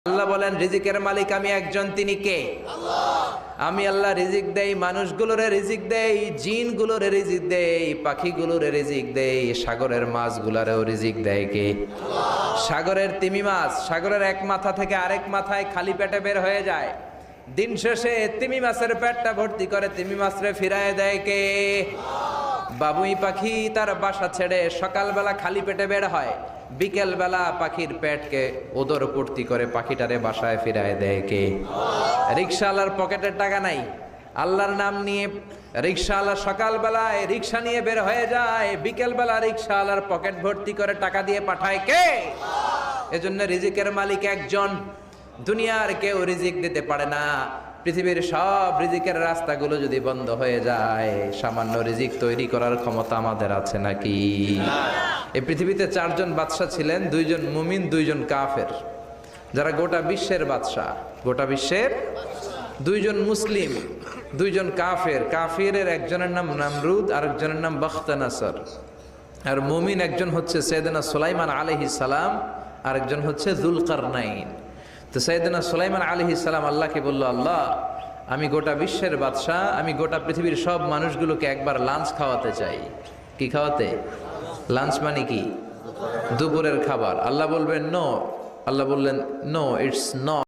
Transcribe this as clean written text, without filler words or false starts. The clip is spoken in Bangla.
আল্লাহ বলেন রিজিকের মালিক আমি একজন, তিনি কে? আমি আল্লাহ রিজিক দেই, মানুষগুলোরে রিজিক দেই, জিনগুলোরে রিজিক দেই, পাখিগুলোরে রিজিক দেই, সাগরের মাছগুলারেও রিজিক দেয় কে? সাগরের তিমি মাছ সাগরের এক মাথা থেকে আরেক মাথায় খালি পেটে বের হয়ে যায়, দিন শেষে তিমি মাছের পেটটা ভর্তি করে তিমি মাছরে ফিরায় দেয় কে? বাবুই পাখি তার বাসা ছেড়ে সকালবেলা খালি পেটে বের হয়, বিকেল বেলা পাখির পেটকে ওদর পূর্তি করে পাখিটারে বাসায় ফিরায় দেয় কে? রিক্সাওয়ালার পকেটের টাকা নাই, আল্লাহর নাম নিয়ে রিক্সাওয়ালা সকালবেলায় রিক্সা নিয়ে বের হয়ে যায়, বিকেল বেলা রিক্সাওয়ালার পকেট ভর্তি করে টাকা দিয়ে পাঠায় কে? এজন্য রিজিকের মালিক একজন, দুনিয়ার কেউ রিজিক দিতে পারে না। পৃথিবীর সব রিজিকের রাস্তাগুলো যদি বন্ধ হয়ে যায়, সামান্য রিজিক তৈরি করার ক্ষমতা আমাদের আছে নাকি? এই পৃথিবীতে 4 জন বাদশা ছিলেন, 2 জন মুমিন, 2 জন কাফের, যারা গোটা বিশ্বের বাদশা। গোটা বিশ্বের 2 জন মুসলিম, 2 জন কাফের। কাফিরের একজনের নাম নামরুদ, আরেকজনের নাম বখতানাসর। আর মুমিন একজন হচ্ছে সাইয়েদনা সুলাইমান আলাইহিস সালাম, আরেকজন হচ্ছে যুলকারনাইন। তো সাইয়েদনা সুলাইমান আলাইহিস সালাম আল্লাহকে বলল, আল্লাহ আমি গোটা বিশ্বের বাদশা, আমি গোটা পৃথিবীর সব মানুষগুলোকে একবার লাঞ্চ খাওয়াতে চাই। কি খাওয়াতে? লাঞ্চ মানে কি? দুপুরের খাবার। আল্লাহ বলবেন নো। আল্লাহ বললেন নো, ইটস নট।